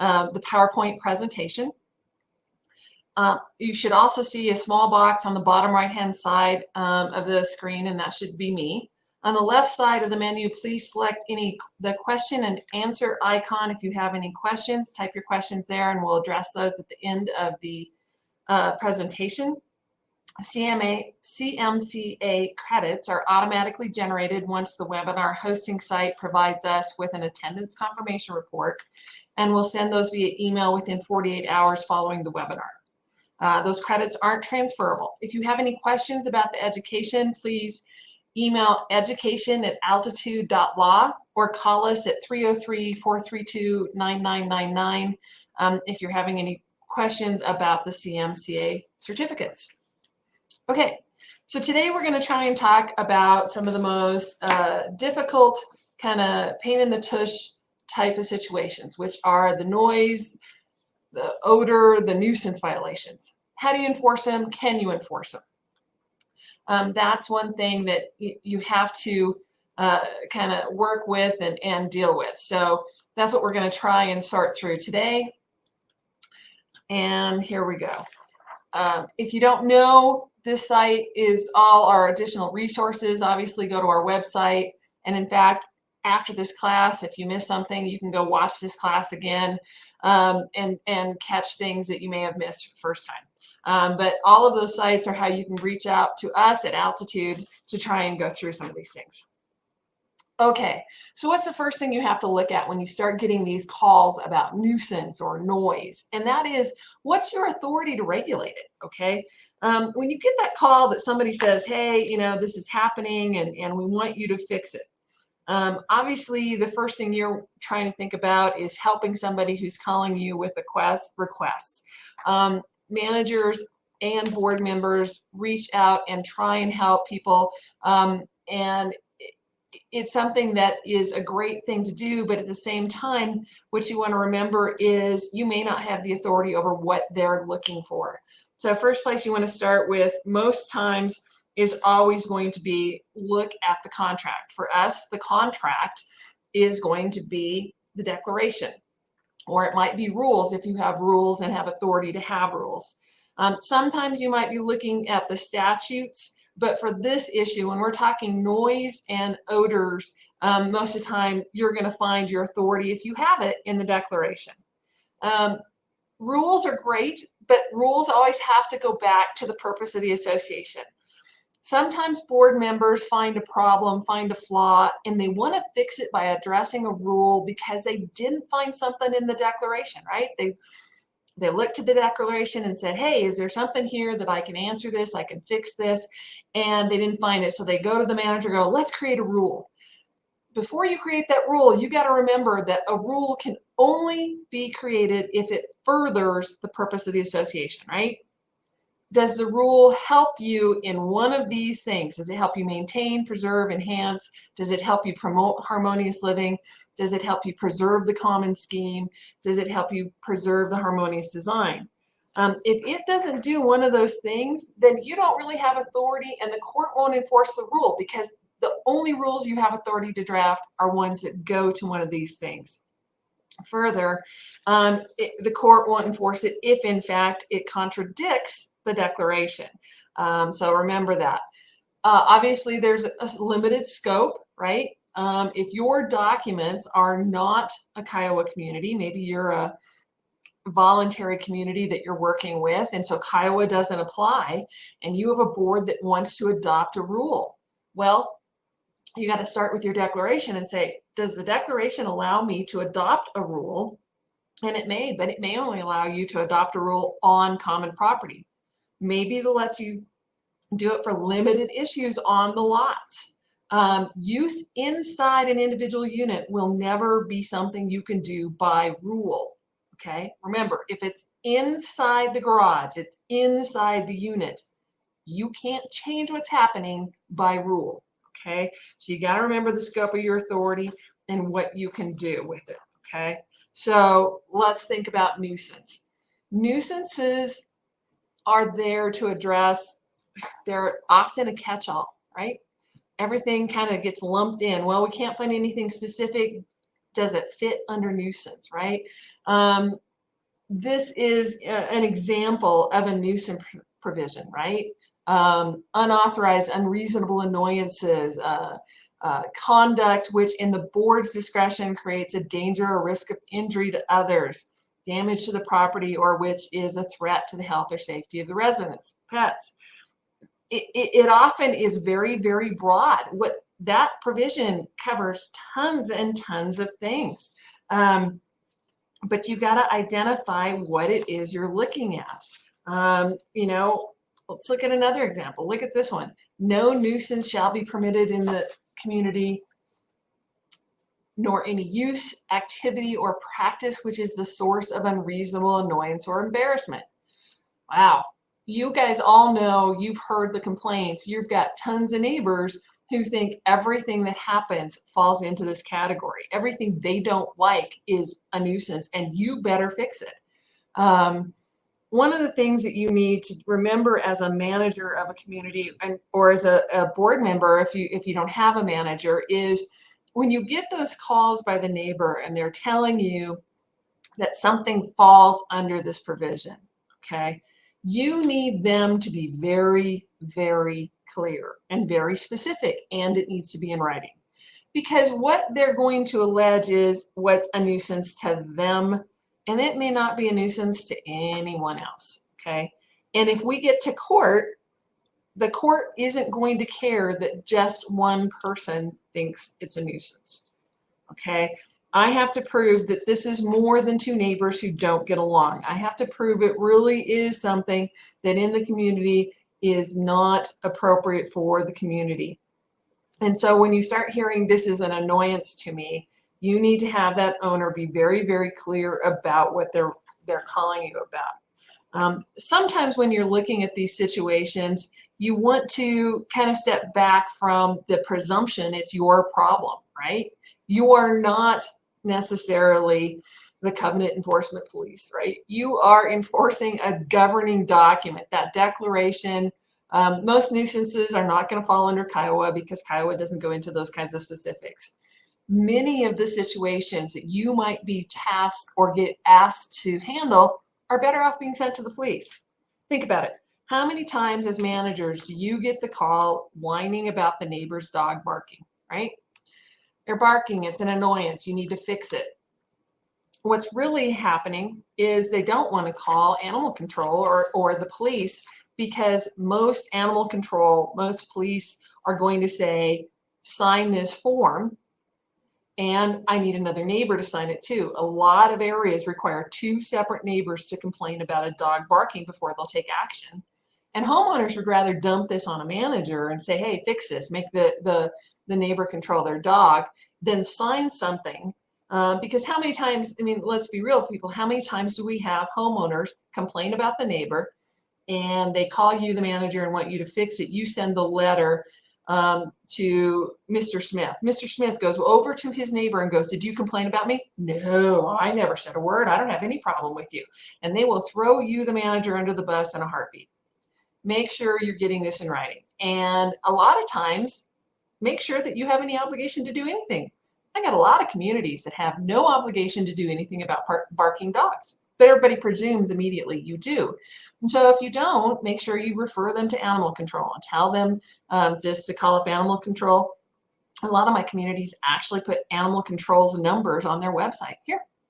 the PowerPoint presentation. You should also see a small box on the bottom right-hand side of the screen, and that should be me. On the left side of the menu, please select the question and answer icon. If you have any questions, type your questions there, and we'll address those at the end of the presentation. CMCA credits are automatically generated once the webinar hosting site provides us with an attendance confirmation report, and we'll send those via email within 48 hours following the webinar. Those credits aren't transferable. If you have any questions about the education, please email education@altitude.law or call us at 303-432-9999 if you're having any questions about the CMCA certificates. Okay, so today we're going to try and talk about some of the most difficult kind of pain in the tush type of situations, which are the noise, the odor, the nuisance violations. How do you enforce them? Can you enforce them? That's one thing that you have to kind of work with and deal with. So that's what we're going to try and sort through today. And here we go. If you don't know, this site is all our additional resources. Obviously, go to our website. And in fact, after this class, if you miss something, you can go watch this class again and catch things that you may have missed for the first time. But all of those sites are how you can reach out to us at Altitude to try and go through some of these things. Okay, so what's the first thing you have to look at when you start getting these calls about nuisance or noise? And that is, what's your authority to regulate it, okay? When you get that call that somebody says, hey, you know, this is happening and we want you to fix it. Obviously, the first thing you're trying to think about is helping somebody who's calling you with requests. Managers and board members reach out and try and help people, and it's something that is a great thing to do, but at the same time, what you want to remember is you may not have the authority over what they're looking for. So first place you want to start with most times is always going to be look at the contract. For us, the contract is going to be the declaration, or it might be rules if you have rules and have authority to have rules. Sometimes you might be looking at the statutes, but for this issue, when we're talking noise and odors, most of the time you're going to find your authority, if you have it, in the declaration. Rules are great, but rules always have to go back to the purpose of the association. Sometimes board members find a problem, find a flaw, and they want to fix it by addressing a rule because they didn't find something in the declaration, right? They looked at the declaration and said, hey, is there something here that I can answer this, I can fix this? And they didn't find it. So they go to the manager and go, let's create a rule. Before you create that rule, you got to remember that a rule can only be created if it furthers the purpose of the association, right? Does the rule help you in one of these things? Does it help you maintain, preserve, enhance? Does it help you promote harmonious living? Does it help you preserve the common scheme? Does it help you preserve the harmonious design? If it doesn't do one of those things, then you don't really have authority, and the court won't enforce the rule because the only rules you have authority to draft are ones that go to one of these things. Further, the court won't enforce it if, in fact, it contradicts the declaration. So remember that. Obviously, there's a limited scope, right? If your documents are not a Kiowa community, maybe you're a voluntary community that you're working with, and so Kiowa doesn't apply, and you have a board that wants to adopt a rule. Well, you got to start with your declaration and say, does the declaration allow me to adopt a rule? And it may, but it may only allow you to adopt a rule on common property. Maybe it lets you do it for limited issues on the lots. Use inside an individual unit will never be something you can do by rule, okay? Remember, if it's inside the garage, it's inside the unit, you can't change what's happening by rule, okay? So you gotta remember the scope of your authority and what you can do with it, okay? So let's think about nuisance. Nuisances are there to address, they're often a catch-all, right? Everything kind of gets lumped in. Well, we can't find anything specific. Does it fit under nuisance, right? This is an example of a nuisance provision, right? Unauthorized, unreasonable annoyances, conduct which in the board's discretion creates a danger or risk of injury to others, damage to the property, or which is a threat to the health or safety of the residents, pets. It often is very, very broad. What that provision covers tons and tons of things. But you got to identify what it is you're looking at. Let's look at another example. Look at this one. No nuisance shall be permitted in the community, nor any use, activity, or practice which is the source of unreasonable annoyance or embarrassment. Wow. You guys all know, you've heard the complaints. You've got tons of neighbors who think everything that happens falls into this category. Everything they don't like is a nuisance, and you better fix it. One of the things that you need to remember as a manager of a community, or as a board member, if you don't have a manager, is when you get those calls by the neighbor and they're telling you that something falls under this provision, okay? You need them to be very, very clear and very specific, and it needs to be in writing. Because what they're going to allege is what's a nuisance to them, and it may not be a nuisance to anyone else, okay? And if we get to court, the court isn't going to care that just one person thinks it's a nuisance, okay? I have to prove that this is more than two neighbors who don't get along. I have to prove it really is something that in the community is not appropriate for the community. And so when you start hearing this is an annoyance to me, you need to have that owner be very, very clear about what they're calling you about. Sometimes when you're looking at these situations, you want to kind of step back from the presumption it's your problem, right? You are not necessarily the covenant enforcement police, right? You are enforcing a governing document, that declaration. Most nuisances are not going to fall under Kiowa because Kiowa doesn't go into those kinds of specifics. Many of the situations that you might be tasked or get asked to handle are better off being sent to the police. Think about it. How many times as managers do you get the call whining about the neighbor's dog barking, right? They're barking, it's an annoyance, you need to fix it. What's really happening is they don't want to call animal control or the police, because most animal control, most police are going to say, sign this form, and I need another neighbor to sign it too. A lot of areas require two separate neighbors to complain about a dog barking before they'll take action. And homeowners would rather dump this on a manager and say, hey, fix this, make the neighbor control their dog, than sign something. Because how many times, I mean, let's be real, people, how many times do we have homeowners complain about the neighbor and they call you, the manager, and want you to fix it? You send the letter to Mr. Smith. Mr. Smith goes over to his neighbor and goes, did you complain about me? No, I never said a word. I don't have any problem with you. And they will throw you, the manager, under the bus in a heartbeat. Make sure you're getting this in writing. And a lot of times, make sure that you have any obligation to do anything. I got a lot of communities that have no obligation to do anything about barking dogs, but everybody presumes immediately you do. And so if you don't, make sure you refer them to animal control and tell them just to call up animal control. A lot of my communities actually put animal control's numbers on their website.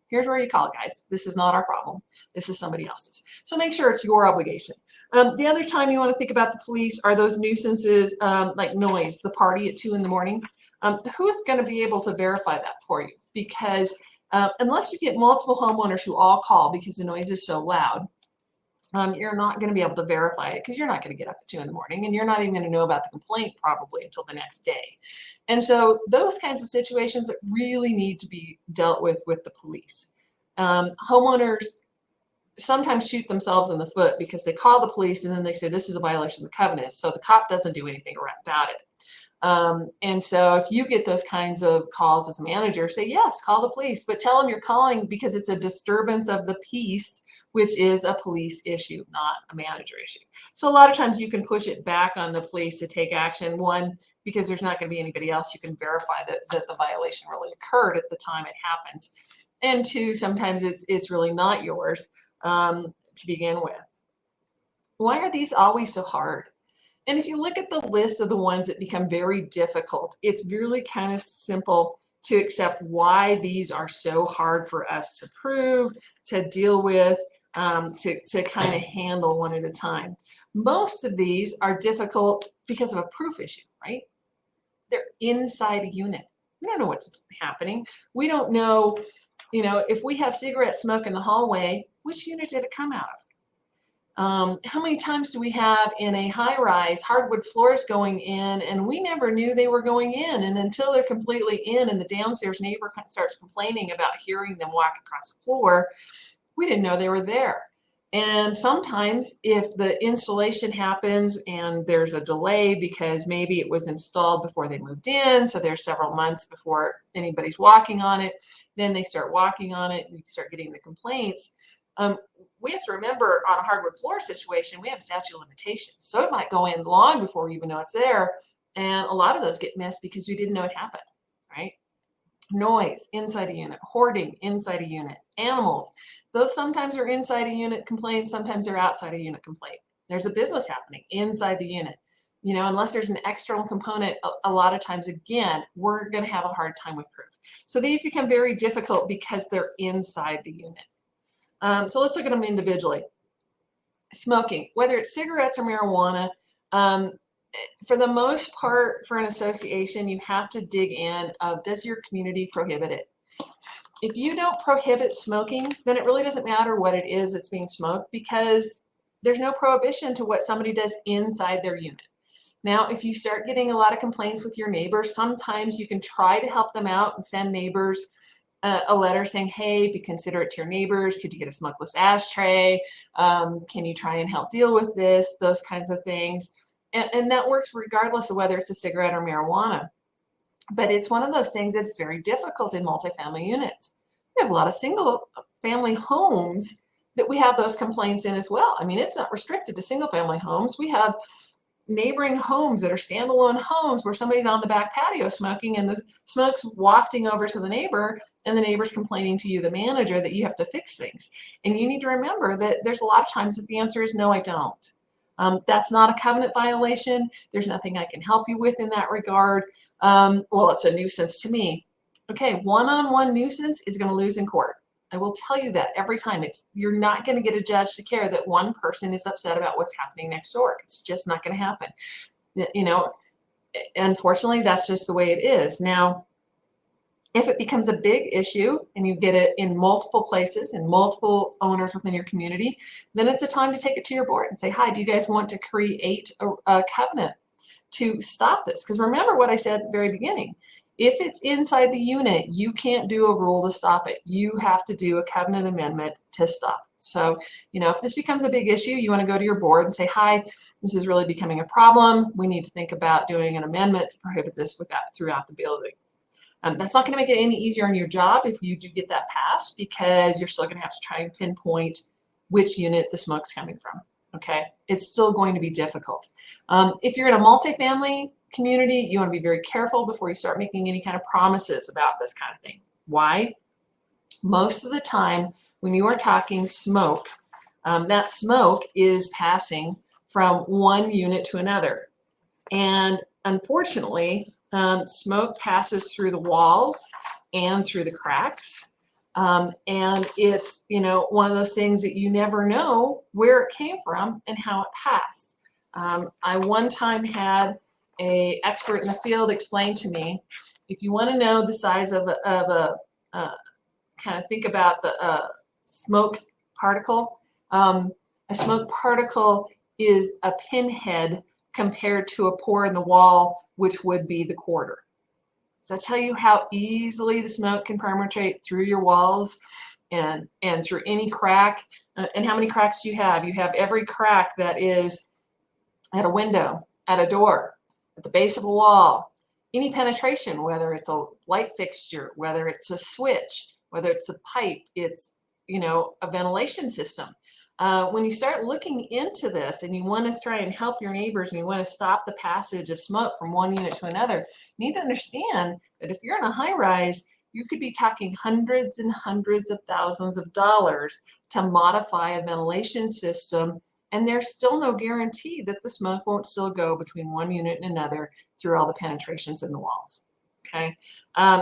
Here's where you call it, guys. This is not our problem. This is somebody else's. So make sure it's your obligation. The other time you want to think about the police are those nuisances like noise, the party at 2 in the morning. Who's going to be able to verify that for you? Because unless you get multiple homeowners who all call because the noise is so loud, you're not going to be able to verify it, because you're not going to get up at 2 in the morning, and you're not even going to know about the complaint probably until the next day. And so those kinds of situations that really need to be dealt with the police. Homeowners sometimes shoot themselves in the foot because they call the police and then they say this is a violation of the covenant, so the cop doesn't do anything about it. And so if you get those kinds of calls as a manager, say yes, call the police, but tell them you're calling because it's a disturbance of the peace, which is a police issue, not a manager issue. So a lot of times you can push it back on the police to take action. One, because there's not going to be anybody else you can verify that the violation really occurred at the time it happens. And two, sometimes it's really not yours to begin with. Why are these always so hard? And if you look at the list of the ones that become very difficult, it's really kind of simple to accept why these are so hard for us to prove, to deal with, to kind of handle one at a time. Most of these are difficult because of a proof issue, right? They're inside a unit. We don't know what's happening. We don't know, if we have cigarette smoke in the hallway, which unit did it come out of? How many times do we have in a high-rise hardwood floors going in and we never knew they were going in, and until they're completely in and the downstairs neighbor starts complaining about hearing them walk across the floor, we didn't know they were there. And sometimes if the installation happens and there's a delay because maybe it was installed before they moved in, so there's several months before anybody's walking on it, then they start walking on it and you start getting the complaints. We have to remember, on a hardwood floor situation, we have a statute of limitations. So it might go in long before we even know it's there. And a lot of those get missed because we didn't know it happened, right? Noise inside a unit, hoarding inside a unit, animals. Those sometimes are inside a unit complaints, sometimes they're outside a unit complaint. There's a business happening inside the unit. Unless there's an external component, a lot of times, again, we're going to have a hard time with proof. So these become very difficult because they're inside the unit. So let's look at them individually. Smoking, whether it's cigarettes or marijuana, for the most part, for an association, you have to dig in of, does your community prohibit it? If you don't prohibit smoking, then it really doesn't matter what it is that's being smoked, because there's no prohibition to what somebody does inside their unit. Now, if you start getting a lot of complaints with your neighbors, sometimes you can try to help them out and send neighbors a letter saying, hey, be considerate to your neighbors. Could you get a smokeless ashtray? Can you try and help deal with this? Those kinds of things. And that works regardless of whether it's a cigarette or marijuana. But it's one of those things that's very difficult in multifamily units. We have a lot of single family homes that we have those complaints in as well. I mean, it's not restricted to single family homes. We have neighboring homes that are standalone homes where somebody's on the back patio smoking and the smoke's wafting over to the neighbor, and the neighbor's complaining to you, the manager, that you have to fix things. And you need to remember that there's a lot of times that the answer is no, I don't. That's not a covenant violation. There's nothing I can help you with in that regard. Well, it's a nuisance to me. Okay, one-on-one nuisance is going to lose in court. I will tell you that every time. You're not going to get a judge to care that one person is upset about what's happening next door. It's just not going to happen. Unfortunately, that's just the way it is. Now, if it becomes a big issue and you get it in multiple places and multiple owners within your community, then it's a time to take it to your board and say, hi, do you guys want to create a covenant to stop this? Because remember what I said at the very beginning. If it's inside the unit, you can't do a rule to stop it. You have to do a covenant amendment to stop it. So, if this becomes a big issue, you want to go to your board and say, hi, this is really becoming a problem. We need to think about doing an amendment to prohibit this throughout the building. That's not going to make it any easier on your job if you do get that passed, because you're still going to have to try and pinpoint which unit the smoke's coming from. Okay, it's still going to be difficult. If you're in a multifamily community, you want to be very careful before you start making any kind of promises about this kind of thing. Why? Most of the time, when you are talking smoke, that smoke is passing from one unit to another. And unfortunately, smoke passes through the walls and through the cracks. And it's, one of those things that you never know where it came from and how it passed. I one time had an expert in the field explain to me, if you want to know the size of a kind of think about the smoke particle. A smoke particle is a pinhead compared to a pore in the wall, which would be the quarter. Does that tell you how easily the smoke can penetrate through your walls and through any crack? And how many cracks do you have? You have every crack that is at a window, at a door, at the base of a wall. Any penetration, whether it's a light fixture, whether it's a switch, whether it's a pipe, it's a ventilation system. When you start looking into this and you want to try and help your neighbors and you want to stop the passage of smoke from one unit to another, you need to understand that if you're in a high rise you could be talking hundreds and hundreds of thousands of dollars to modify a ventilation system, and there's still no guarantee that the smoke won't still go between one unit and another through all the penetrations in the walls. Okay,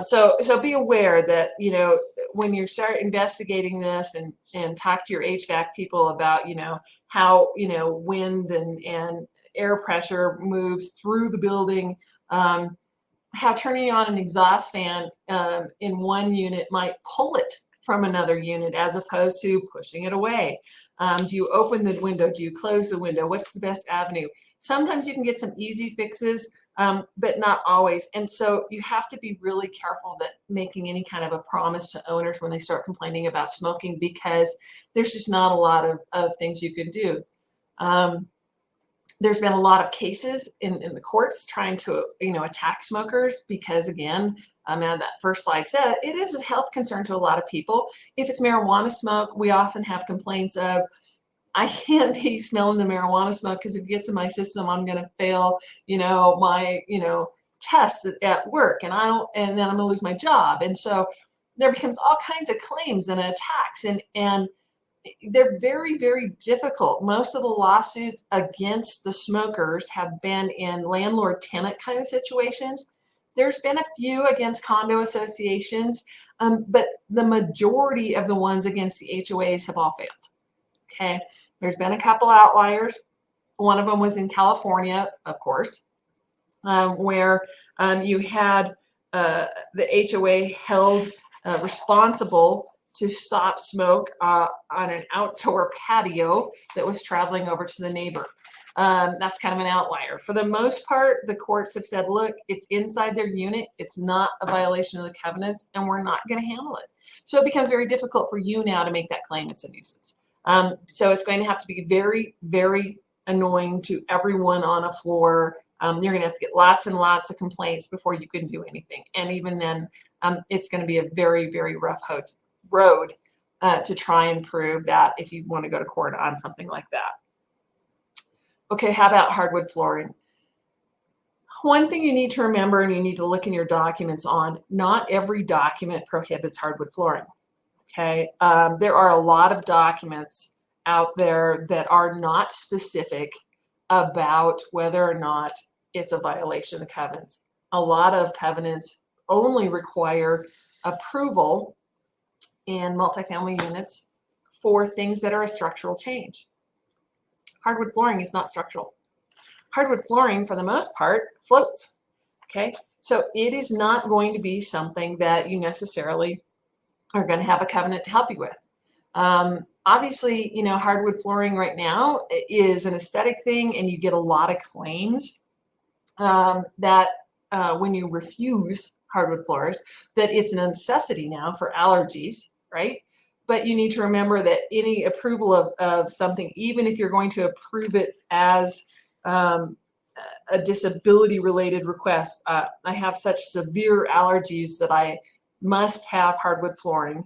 so be aware that, you know, when you start investigating this and talk to your HVAC people about, you know, how, you know, wind and air pressure moves through the building, how turning on an exhaust fan in one unit might pull it from another unit as opposed to pushing it away. Do you open the window? Do you close the window? What's the best avenue? Sometimes you can get some easy fixes, but not always. And so you have to be really careful that making any kind of a promise to owners when they start complaining about smoking, because there's just not a lot of things you can do. There's been a lot of cases in the courts trying to, you know, attack smokers because, again, as that first slide said, it is a health concern to a lot of people. If it's marijuana smoke, we often have complaints of, I can't be smelling the marijuana smoke because if it gets in my system, I'm going to fail, you know, my, you know, tests at work, and and then I'm going to lose my job. And so there becomes all kinds of claims and attacks, and they're very, very difficult. Most of the lawsuits against the smokers have been in landlord-tenant kind of situations. There's been a few against condo associations, but the majority of the ones against the HOAs have all failed. Okay, there's been a couple outliers. One of them was in California, of course, where you had the HOA held responsible to stop smoke on an outdoor patio that was traveling over to the neighbor. That's kind of an outlier. For the most part, the courts have said, look, it's inside their unit. It's not a violation of the covenants, and we're not going to handle it. So it becomes very difficult for you now to make that claim it's a nuisance. So it's going to have to be very, very annoying to everyone on a floor. You're going to have to get lots and lots of complaints before you can do anything. And even then, it's going to be a very, very rough road to try and prove that if you want to go to court on something like that. Okay, how about hardwood flooring? One thing you need to remember, and you need to look in your documents on, not every document prohibits hardwood flooring. Okay, there are a lot of documents out there that are not specific about whether or not it's a violation of the covenants. A lot of covenants only require approval in multifamily units for things that are a structural change. Hardwood flooring is not structural. Hardwood flooring, for the most part, floats. Okay, so it is not going to be something that you necessarily are going to have a covenant to help you with. Obviously, you know, hardwood flooring right now is an aesthetic thing, and you get a lot of claims that when you refuse hardwood floors, that it's a necessity now for allergies, right? But you need to remember that any approval of something, even if you're going to approve it as a disability-related request, I have such severe allergies that I must have hardwood flooring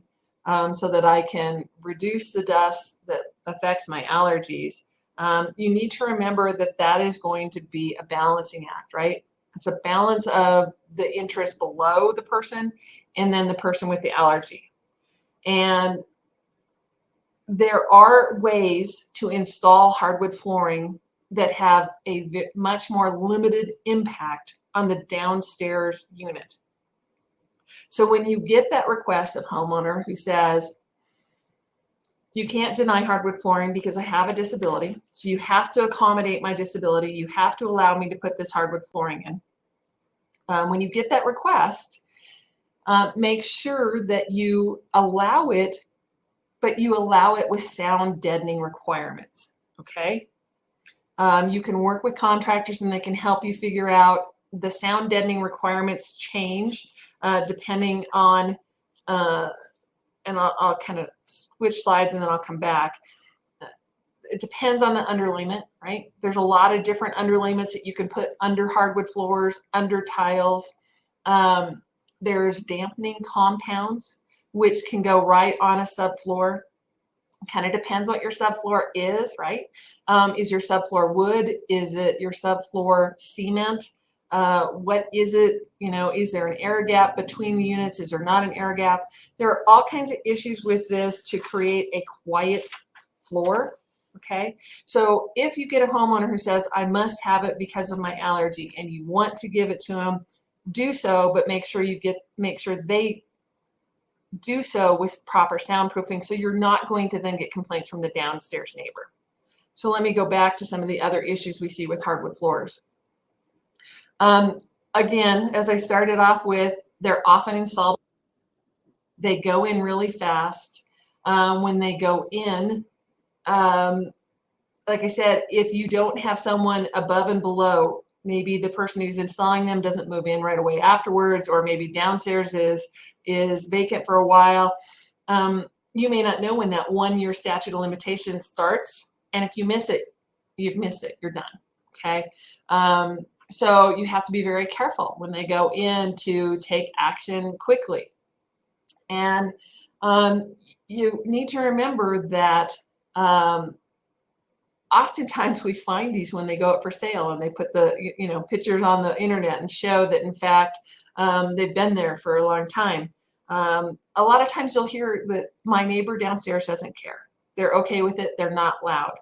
so that I can reduce the dust that affects my allergies. You need to remember that that is going to be a balancing act, right? It's a balance of the interest below the person and then the person with the allergy. And there are ways to install hardwood flooring that have a much more limited impact on the downstairs unit. So when you get that request of homeowner who says, you can't deny hardwood flooring because I have a disability, so you have to accommodate my disability, you have to allow me to put this hardwood flooring in. When you get that request, make sure that you allow it, but you allow it with sound deadening requirements, okay? You can work with contractors and they can help you figure out the sound deadening requirements change depending on, and I'll kind of switch slides and then I'll come back. It depends on the underlayment, right? There's a lot of different underlayments that you can put under hardwood floors, under tiles. There's dampening compounds, which can go right on a subfloor. Kind of depends what your subfloor is, right? Is your subfloor wood? Is it your subfloor cement? What is it? Is there an air gap between the units? Is there not an air gap? There are all kinds of issues with this to create a quiet floor. Okay, so if you get a homeowner who says, I must have it because of my allergy, and you want to give it to them, do so, but make sure they do so with proper soundproofing, so you're not going to then get complaints from the downstairs neighbor. So let me go back to some of the other issues we see with hardwood floors. Again, as I started off with, they're often installed. They go in really fast. When they go in, like I said, if you don't have someone above and below, maybe the person who's installing them doesn't move in right away afterwards, or maybe downstairs is vacant for a while. You may not know when that 1 year statute of limitations starts. And if you miss it, you've missed it, you're done, okay? So you have to be very careful when they go in to take action quickly. And you need to remember that oftentimes we find these when they go up for sale and they put the pictures on the internet and show that in fact they've been there for a long time. A lot of times you'll hear that my neighbor downstairs doesn't care. They're okay with it. They're not loud.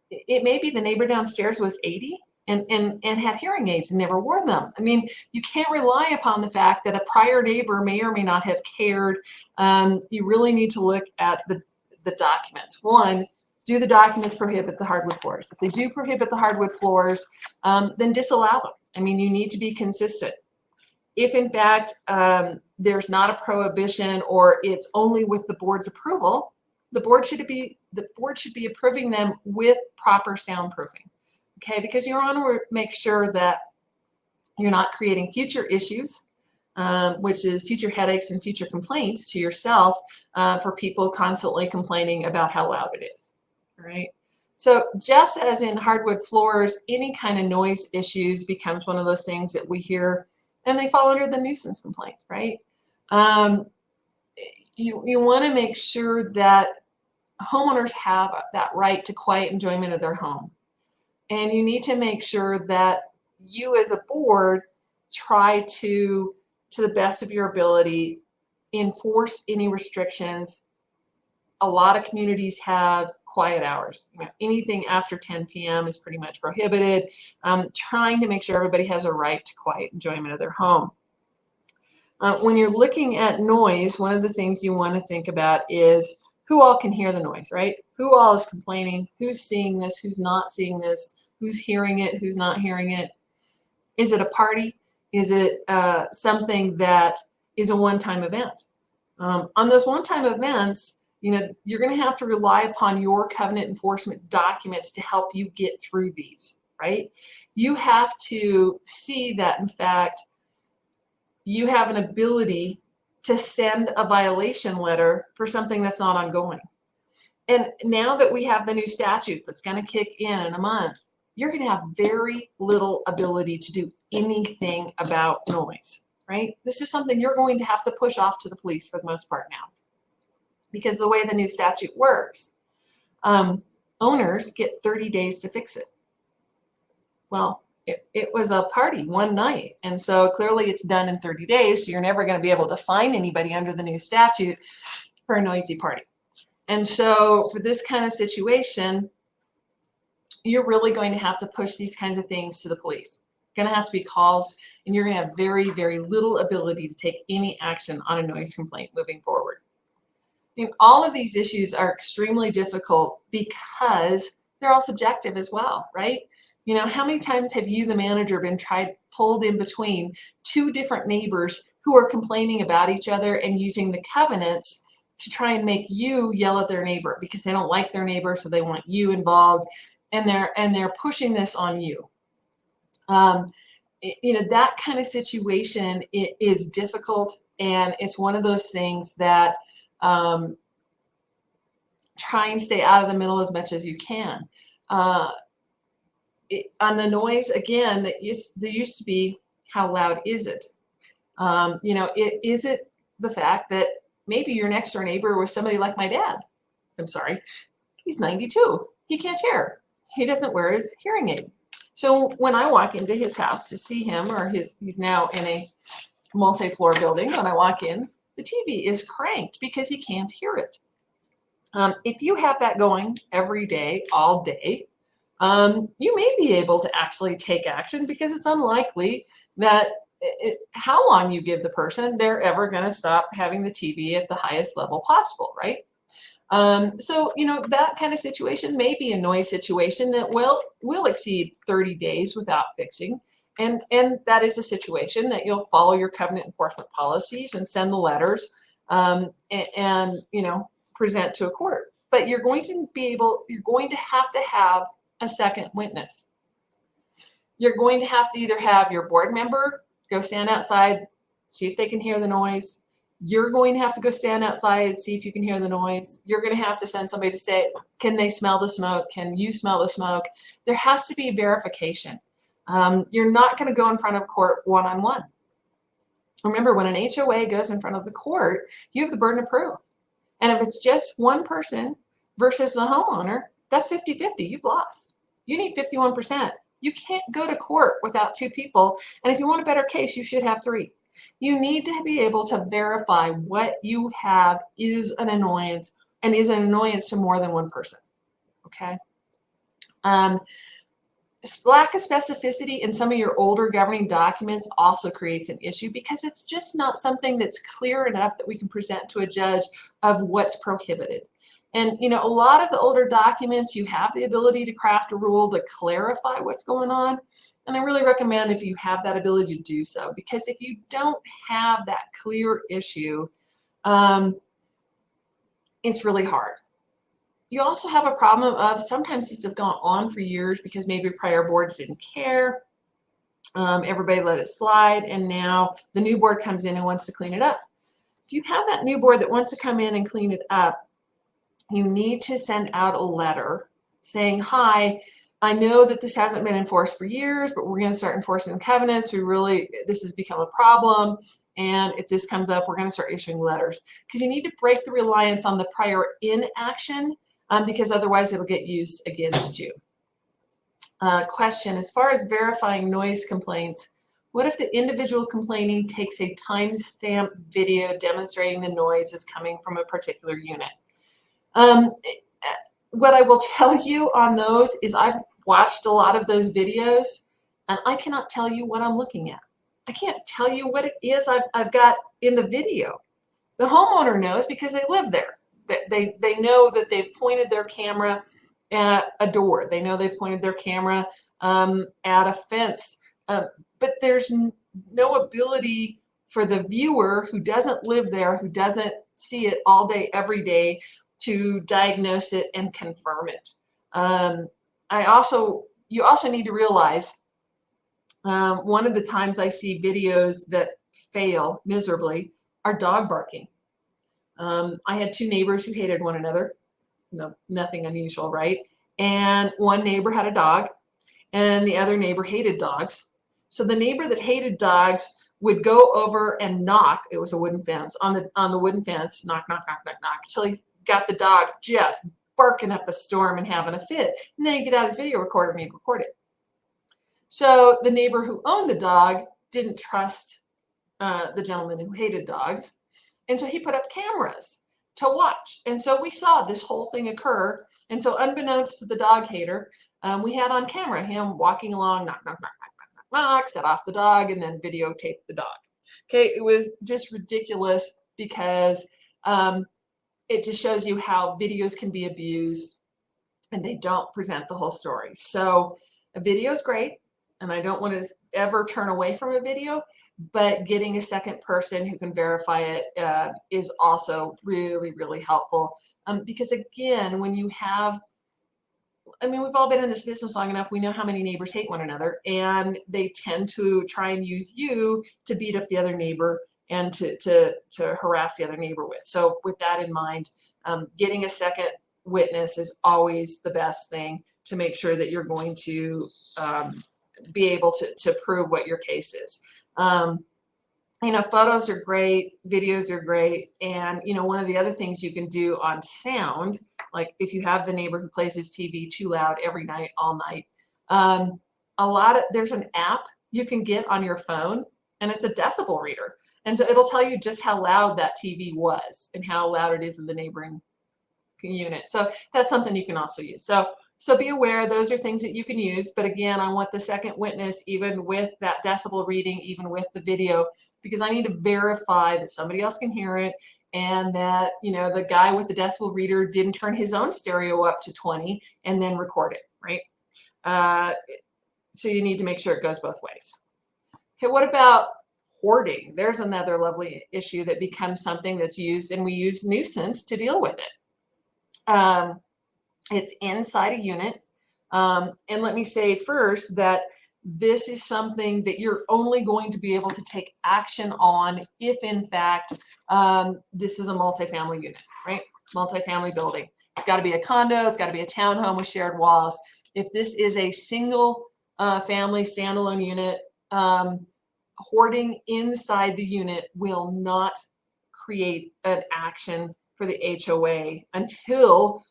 It may be the neighbor downstairs was 80 and had hearing aids and never wore them. I mean, you can't rely upon the fact that a prior neighbor may or may not have cared. You really need to look at the documents. One, do the documents prohibit the hardwood floors? If they do prohibit the hardwood floors, then disallow them. I mean, you need to be consistent. If in fact there's not a prohibition or it's only with the board's approval, the board should be approving them with proper soundproofing. Okay, because you want to make sure that you're not creating future issues, which is future headaches and future complaints to yourself for people constantly complaining about how loud it is. All right. So just as in hardwood floors, any kind of noise issues becomes one of those things that we hear, and they fall under the nuisance complaints, right? You want to make sure that homeowners have that right to quiet enjoyment of their home. And you need to make sure that you as a board try to the best of your ability, enforce any restrictions. A lot of communities have quiet hours. Anything after 10 p.m. is pretty much prohibited. Trying to make sure everybody has a right to quiet enjoyment of their home. When you're looking at noise, one of the things you want to think about is who all can hear the noise, right? Who all is complaining? Who's seeing this? Who's not seeing this? Who's hearing it? Who's not hearing it? Is it a party? Is it something that is a one-time event? On those one-time events, you're going to have to rely upon your covenant enforcement documents to help you get through these, right? You have to see that, in fact, you have an ability to send a violation letter for something that's not ongoing. And now that we have the new statute that's going to kick in a month, you're going to have very little ability to do anything about noise, right? This is something you're going to have to push off to the police for the most part now, because the way the new statute works, owners get 30 days to fix it. Well, it was a party one night, and so clearly it's done in 30 days, so you're never going to be able to fine anybody under the new statute for a noisy party. And so for this kind of situation, you're really going to have to push these kinds of things to the police. Going to have to be calls, and you're going to have very, very little ability to take any action on a noise complaint moving forward. And all of these issues are extremely difficult because they're all subjective as well, right? How many times have you, the manager, been pulled in between two different neighbors who are complaining about each other and using the covenants to try and make you yell at their neighbor because they don't like their neighbor, so they want you involved, and they're pushing this on you. That kind of situation is difficult, and it's one of those things that try and stay out of the middle as much as you can. On the noise, again, there used to be, how loud is it? Is it the fact that maybe your next door neighbor was somebody like my dad? I'm sorry, he's 92. He can't hear. He doesn't wear his hearing aid. So when I walk into his house to see him, or he's now in a multi-floor building. When I walk in, the TV is cranked because he can't hear it. If you have that going every day, all day, you may be able to actually take action, because it's unlikely that how long you give the person, they're ever going to stop having the TV at the highest level possible, right? So, that kind of situation may be a noise situation that will exceed 30 days without fixing. And that is a situation that you'll follow your covenant enforcement policies and send the letters, and present to a court. But you're going to have a second witness. You're going to have to either have your board member go stand outside, see if they can hear the noise. You're going to have to go stand outside, see if you can hear the noise. You're going to have to send somebody to say, can they smell the smoke? Can you smell the smoke? There has to be verification. You're not going to go in front of court one-on-one. Remember, when an HOA goes in front of the court, you have the burden of proof. And if it's just one person versus the homeowner, that's 50-50. You've lost. You need 51%. You can't go to court without two people. And if you want a better case, you should have three. You need to be able to verify what you have is an annoyance, and is an annoyance to more than one person. Okay. Lack of specificity in some of your older governing documents also creates an issue, because it's just not something that's clear enough that we can present to a judge of what's prohibited. And a lot of the older documents, you have the ability to craft a rule to clarify what's going on. And I really recommend if you have that ability to do so, because if you don't have that clear issue, it's really hard. You also have a problem of sometimes these have gone on for years because maybe prior boards didn't care. Everybody let it slide, and now the new board comes in and wants to clean it up. If you have that new board that wants to come in and clean it up, you need to send out a letter saying, hi, I know that this hasn't been enforced for years, but we're going to start enforcing the covenants. This has become a problem. And if this comes up, we're going to start issuing letters, because you need to break the reliance on the prior inaction, because otherwise it'll get used against you. Question, as far as verifying noise complaints, what if the individual complaining takes a timestamp video demonstrating the noise is coming from a particular unit? What I will tell you on those is I've watched a lot of those videos, and I cannot tell you what I'm looking at. I can't tell you what it is I've got in the video. The homeowner knows because they live there. They know that they've pointed their camera at a door. They know they've pointed their camera at a fence. But there's no ability for the viewer who doesn't live there, who doesn't see it all day, every day, to diagnose it and confirm it. You also need to realize one of the times I see videos that fail miserably are dog barking. I had two neighbors who hated one another. No, nothing unusual, right? And one neighbor had a dog, and the other neighbor hated dogs. So the neighbor that hated dogs would go over and knock. It was a wooden fence, on the wooden fence, knock, knock, knock, knock, knock, until he got the dog just barking up a storm and having a fit. And then he'd get out his video recorder and he'd record it. So the neighbor who owned the dog didn't trust the gentleman who hated dogs. And so he put up cameras to watch. And so we saw this whole thing occur. And so unbeknownst to the dog hater, we had on camera him walking along, knock, knock, knock, knock, knock, knock, knock, set off the dog, and then videotape the dog. Okay, it was just ridiculous, because it just shows you how videos can be abused and they don't present the whole story. So a video is great, and I don't want to ever turn away from a video, but getting a second person who can verify it is also really, really helpful. Because again, when you have, we've all been in this business long enough. We know how many neighbors hate one another, and they tend to try and use you to beat up the other neighbor and to harass the other neighbor with. So with that in mind, getting a second witness is always the best thing to make sure that you're going to be able to prove what your case is. Photos are great, videos are great. And, one of the other things you can do on sound, like if you have the neighbor who plays his TV too loud every night, all night, there's an app you can get on your phone, and it's a decibel reader. And so it'll tell you just how loud that TV was and how loud it is in the neighboring unit. So that's something you can also use. So be aware, those are things that you can use. But again, I want the second witness, even with that decibel reading, even with the video, because I need to verify that somebody else can hear it, and that, you know, the guy with the decibel reader didn't turn his own stereo up to 20 and then record it, right? So you need to make sure it goes both ways. Okay, what about hoarding? There's another lovely issue that becomes something that's used, and we use nuisance to deal with it. It's inside a unit. And let me say first that this is something that you're only going to be able to take action on if, in fact, this is a multifamily unit, right? Multifamily building. It's got to be a condo. It's got to be a townhome with shared walls. If this is a single family standalone unit, hoarding inside the unit will not create an action for the HOA until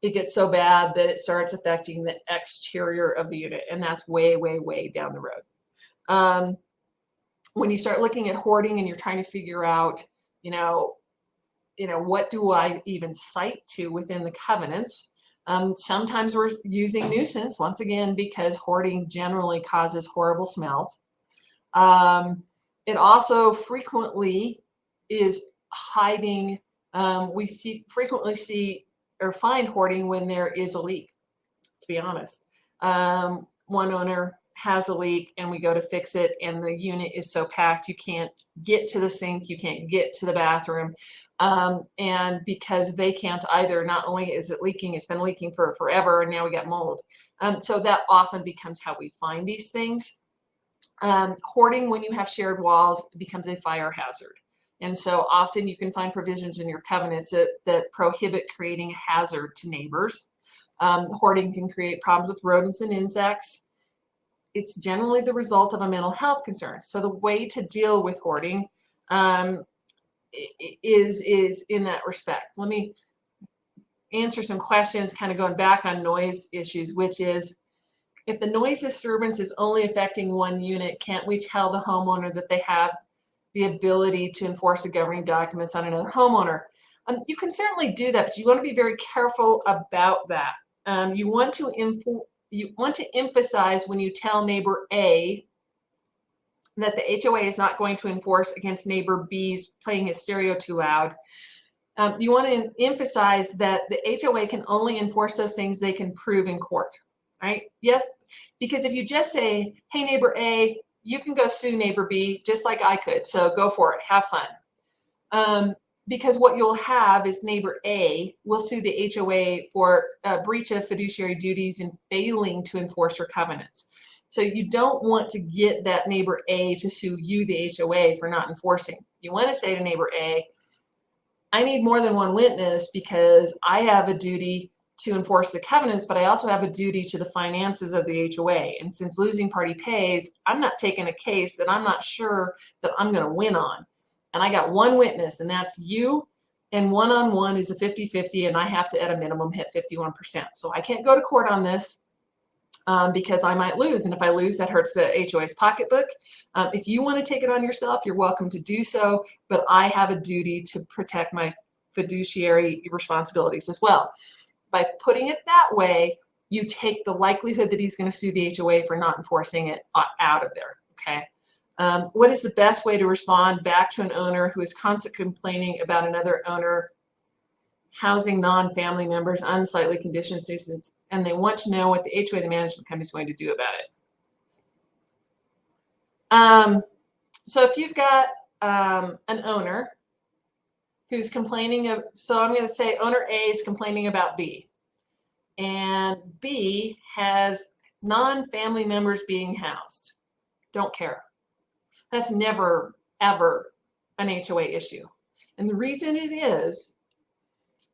it gets so bad that it starts affecting the exterior of the unit, and that's way, way, way down the road. When you start looking at hoarding and you're trying to figure out, you know, what do I even cite to within the covenants? Sometimes we're using nuisance, once again, because hoarding generally causes horrible smells. It also frequently is hiding. We frequently see or find hoarding when there is a leak, to be honest. One owner has a leak and we go to fix it, and the unit is so packed you can't get to the sink, you can't get to the bathroom. And because they can't either, not only is it leaking, it's been leaking for forever, and now we got mold. So that often becomes how we find these things. Hoarding, when you have shared walls, becomes a fire hazard. And so often you can find provisions in your covenants that prohibit creating a hazard to neighbors. Hoarding can create problems with rodents and insects. It's generally the result of a mental health concern. So the way to deal with hoarding is in that respect. Let me answer some questions kind of going back on noise issues, which is, if the noise disturbance is only affecting one unit, can't we tell the homeowner that they have the ability to enforce the governing documents on another homeowner? You can certainly do that, but you want to be very careful about that. You want to emphasize when you tell neighbor A that the HOA is not going to enforce against neighbor B's playing his stereo too loud. You want to emphasize that the HOA can only enforce those things they can prove in court, right? Yes, because if you just say, hey, neighbor A, you can go sue neighbor B just like I could, so go for it, have fun. Because what you'll have is neighbor A will sue the HOA for breach of fiduciary duties and failing to enforce your covenants. So you don't want to get that neighbor A to sue you, the HOA, for not enforcing. You want to say to neighbor A, I need more than one witness because I have a duty to enforce the covenants, but I also have a duty to the finances of the HOA. And since losing party pays, I'm not taking a case that I'm not sure that I'm going to win on. And I got one witness, and that's you. And one-on-one is a 50-50, and I have to, at a minimum, hit 51%. So I can't go to court on this because I might lose. And if I lose, that hurts the HOA's pocketbook. If you want to take it on yourself, you're welcome to do so. But I have a duty to protect my fiduciary responsibilities as well. By putting it that way, you take the likelihood that he's going to sue the HOA for not enforcing it out of there, okay? What is the best way to respond back to an owner who is constantly complaining about another owner housing non-family members, unsightly conditions, and they want to know what the HOA, the management company, is going to do about it? So if you've got an owner who's complaining so I'm going to say owner A is complaining about B, and B has non-family members being housed. Don't care. That's never, ever an HOA issue. And the reason it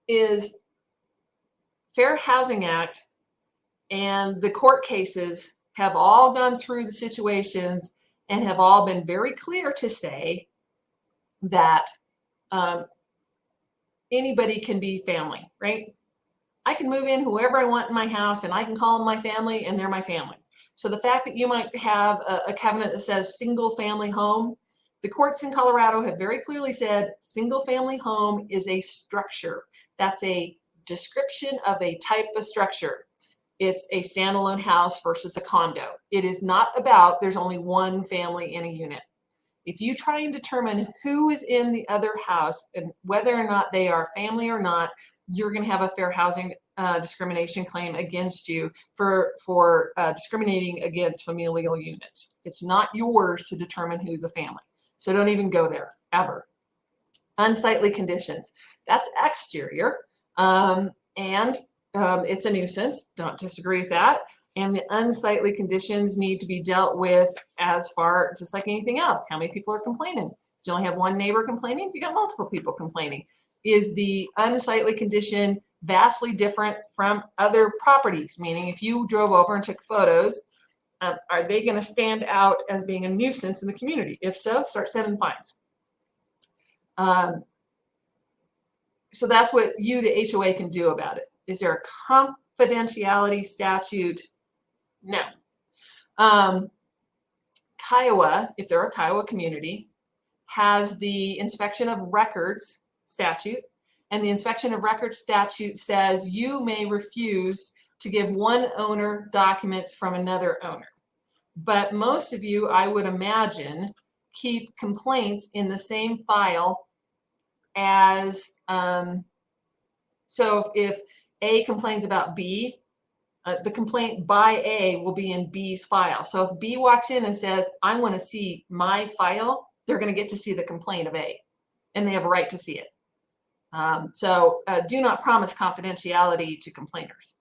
is Fair Housing Act and the court cases have all gone through the situations and have all been very clear to say that anybody can be family, right? I can move in whoever I want in my house, and I can call them my family, and they're my family. So the fact that you might have a covenant that says single family home, the courts in Colorado have very clearly said single family home is a structure. That's a description of a type of structure. It's a standalone house versus a condo. It is not about there's only one family in a unit. If you try and determine who is in the other house and whether or not they are family or not, you're going to have a fair housing discrimination claim against you for discriminating against familial units. It's not yours to determine who's a family. So don't even go there, ever. Unsightly conditions. That's exterior. It's a nuisance. Don't disagree with that. And the unsightly conditions need to be dealt with just like anything else. How many people are complaining? Do you only have one neighbor complaining? If you got multiple people complaining, is the unsightly condition vastly different from other properties? Meaning, if you drove over and took photos, are they going to stand out as being a nuisance in the community? If so, start sending fines. So that's what you, the HOA, can do about it. Is there a confidentiality statute? No. Kiowa, if they're a Kiowa community, has the inspection of records statute, and the inspection of records statute says you may refuse to give one owner documents from another owner. But most of you, I would imagine, keep complaints in the same file as, so if A complains about B, the complaint by A will be in B's file. So if B walks in and says, I want to see my file, they're going to get to see the complaint of A, and they have a right to see it. So do not promise confidentiality to complainers.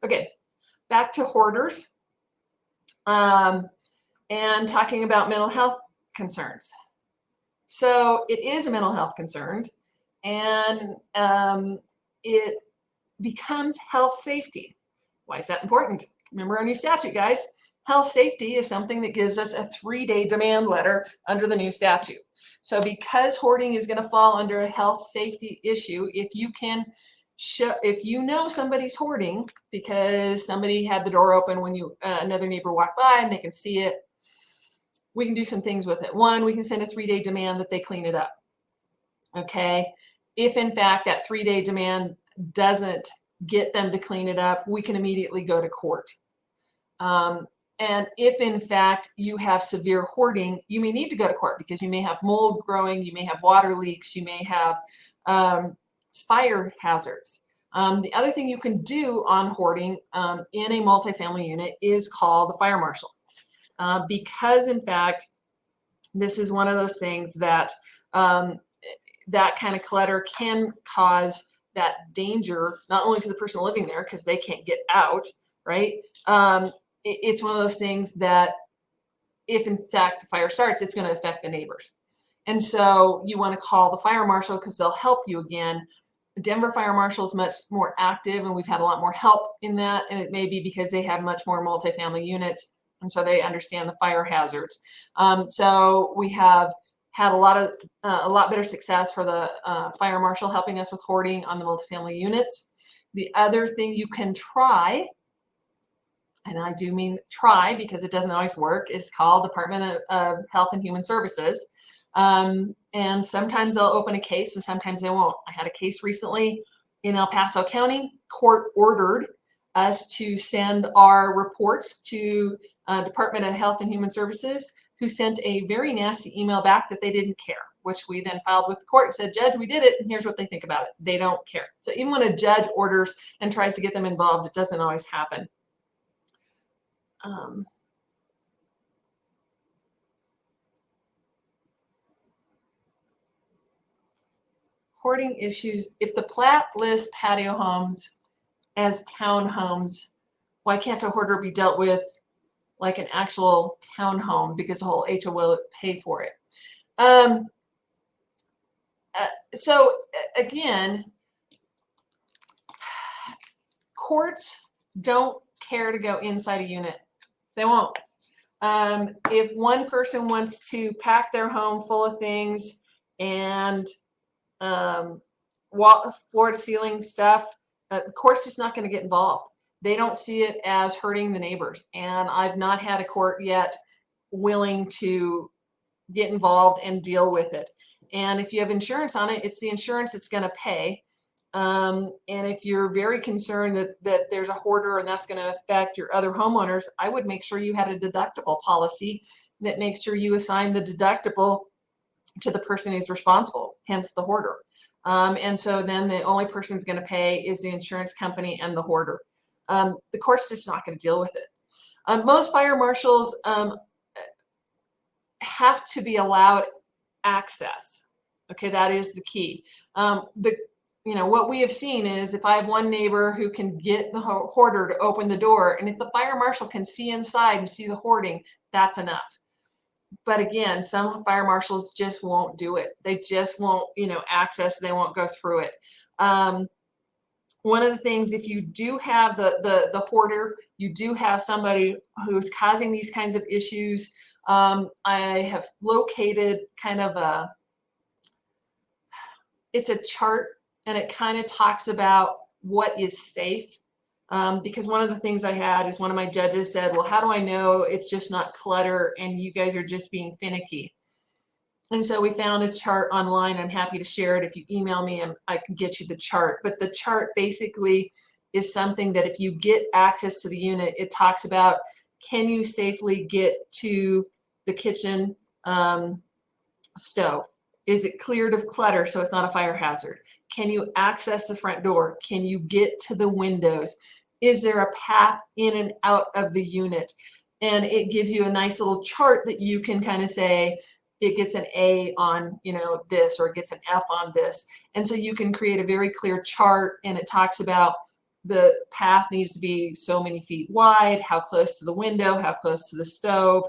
Okay, back to hoarders and talking about mental health concerns. So it is a mental health concern, and it becomes health safety. Why is that important? Remember our new statute, guys. Health safety is something that gives us a 3-day demand letter under the new statute. So because hoarding is going to fall under a health safety issue, if you know somebody's hoarding because somebody had the door open when another neighbor walked by and they can see it, we can do some things with it. One, we can send a 3-day demand that they clean it up. Okay. If in fact that 3-day demand doesn't get them to clean it up, we can immediately go to court. And if in fact you have severe hoarding, you may need to go to court because you may have mold growing, you may have water leaks, you may have fire hazards. The other thing you can do on hoarding in a multifamily unit is call the fire marshal. Because in fact, this is one of those things that that kind of clutter can cause that danger, not only to the person living there because they can't get out, right? It's one of those things that if in fact the fire starts, it's going to affect the neighbors. And so you want to call the fire marshal because they'll help you again. The Denver Fire Marshal is much more active, and we've had a lot more help in that. And it may be because they have much more multifamily units, and so they understand the fire hazards. So we have had a lot better success for the fire marshal helping us with hoarding on the multifamily units. The other thing you can try, and I do mean try because it doesn't always work, is called Department of Health and Human Services. And sometimes they'll open a case and sometimes they won't. I had a case recently in El Paso County. Court ordered us to send our reports to Department of Health and Human Services, who sent a very nasty email back that they didn't care, which we then filed with the court and said, Judge, we did it, and here's what they think about it. They don't care. So even when a judge orders and tries to get them involved, it doesn't always happen. Hoarding issues. If the plat lists patio homes as townhomes, why can't a hoarder be dealt with like an actual townhome because the whole HOA will pay for it? So again, courts don't care to go inside a unit. They won't. If one person wants to pack their home full of things and floor to ceiling stuff, the court's just not going to get involved. they don't see it as hurting the neighbors. And I've not had a court yet willing to get involved and deal with it. And if you have insurance on it, it's the insurance that's going to pay. And if you're very concerned that there's a hoarder and that's going to affect your other homeowners, I would make sure you had a deductible policy that makes sure you assign the deductible to the person who's responsible, hence the hoarder. And so then the only person who's going to pay is the insurance company and the hoarder. The court's just not going to deal with it. Most fire marshals have to be allowed access. Okay, that is the key. What we have seen is if I have one neighbor who can get the hoarder to open the door, and if the fire marshal can see inside and see the hoarding, that's enough. But again, some fire marshals just won't do it. They just won't, access. They won't go through it. One of the things, if you do have the hoarder, you do have somebody who's causing these kinds of issues. I have located kind of it's a chart, and it kind of talks about what is safe. Because one of the things I had is one of my judges said, well, how do I know it's just not clutter and you guys are just being finicky? And so we found a chart online. I'm happy to share it. If you email me, and I can get you the chart. But the chart basically is something that if you get access to the unit, it talks about, can you safely get to the kitchen stove? Is it cleared of clutter so it's not a fire hazard? Can you access the front door? Can you get to the windows? Is there a path in and out of the unit? And it gives you a nice little chart that you can kind of say, it gets an A on, this, or it gets an F on this. And so you can create a very clear chart, and it talks about the path needs to be so many feet wide, how close to the window, how close to the stove.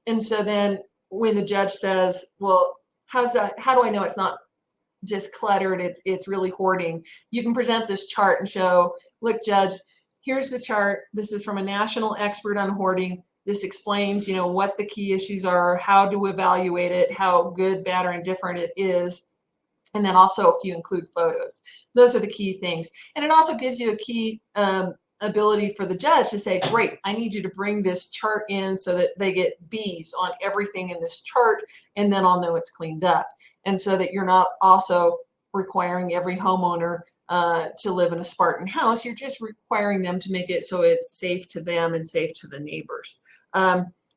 And so then when the judge says, well, how do I know it's not just cluttered, it's really hoarding, you can present this chart and show, look, judge, here's the chart. This is from a national expert on hoarding. This explains, what the key issues are, how to evaluate it, how good, bad, or indifferent it is. And then also if you include photos, those are the key things. And it also gives you a key ability for the judge to say, great, I need you to bring this chart in so that they get B's on everything in this chart, and then I'll know it's cleaned up. And so that you're not also requiring every homeowner to live in a Spartan house. You're just requiring them to make it so it's safe to them and safe to the neighbors.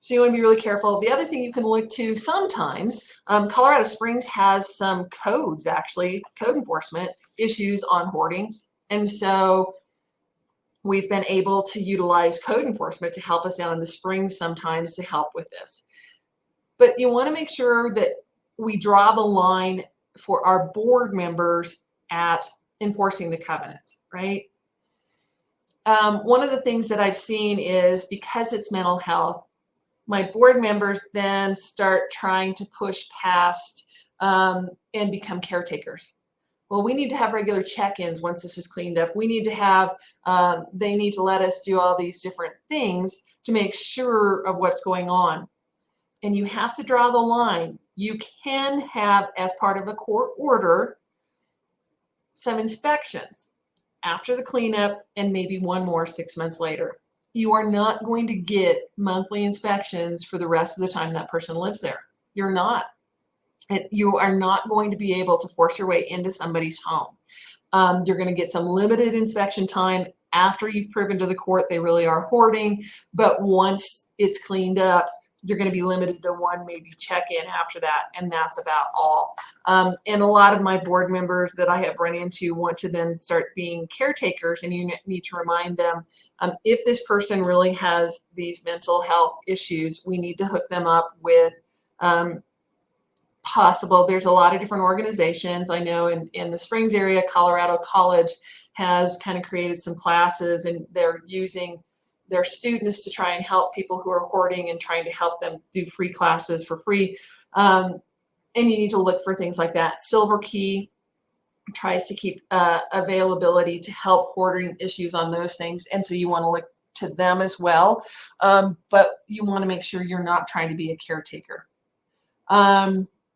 So you want to be really careful. The other thing you can look to sometimes, Colorado Springs has some codes, actually, code enforcement issues on hoarding. And so we've been able to utilize code enforcement to help us out in the Springs sometimes to help with this. But you want to make sure that we draw the line for our board members at enforcing the covenants, right? One of the things that I've seen is, because it's mental health, my board members then start trying to push past and become caretakers. Well, we need to have regular check-ins once this is cleaned up. We need to have, they need to let us do all these different things to make sure of what's going on. And you have to draw the line. You can have, as part of a court order, some inspections after the cleanup and maybe one more 6 months later. You are not going to get monthly inspections for the rest of the time that person lives there. You're not. You are not going to be able to force your way into somebody's home. You're going to get some limited inspection time after you've proven to the court they really are hoarding. But once it's cleaned up, you're going to be limited to one, maybe check-in after that, and that's about all. And a lot of my board members that I have run into want to then start being caretakers, and you need to remind them, if this person really has these mental health issues, we need to hook them up with there's a lot of different organizations. I know in the Springs area, Colorado College has kind of created some classes, and they're using their students to try and help people who are hoarding and trying to help them do free classes for free. And you need to look for things like that. Silver Key tries to keep availability to help hoarding issues on those things. And so you want to look to them as well. But you want to make sure you're not trying to be a caretaker.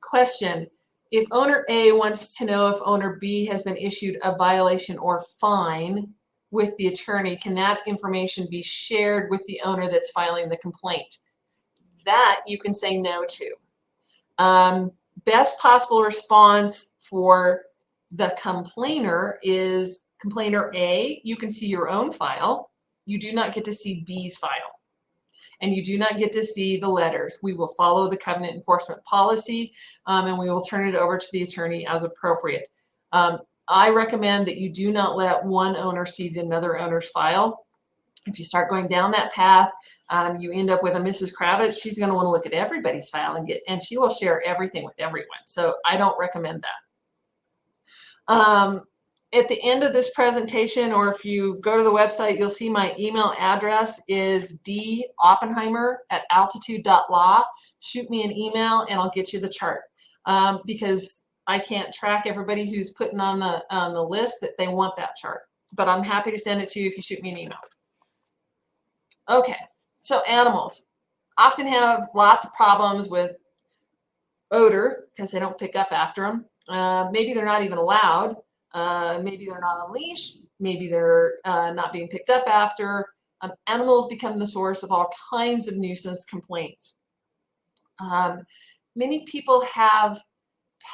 Question: if owner A wants to know if owner B has been issued a violation or fine, with the attorney, can that information be shared with the owner that's filing the complaint? That you can say no to. Best possible response for the complainer is complainer A, you can see your own file. You do not get to see B's file. And you do not get to see the letters. We will follow the covenant enforcement policy, and we will turn it over to the attorney as appropriate. I recommend that you do not let one owner see another owner's file. If you start going down that path, you end up with a Mrs. Kravitz. She's going to want to look at everybody's file and she will share everything with everyone. So I don't recommend that. At the end of this presentation, or if you go to the website, you'll see my email address is doppenheimer@altitude.law. Shoot me an email and I'll get you the chart, because I can't track everybody who's putting on the list that they want that chart. But I'm happy to send it to you if you shoot me an email. Okay, so animals often have lots of problems with odor because they don't pick up after them. Maybe they're not even allowed. Maybe they're not on leash. Maybe they're not being picked up after. Animals become the source of all kinds of nuisance complaints. Many people have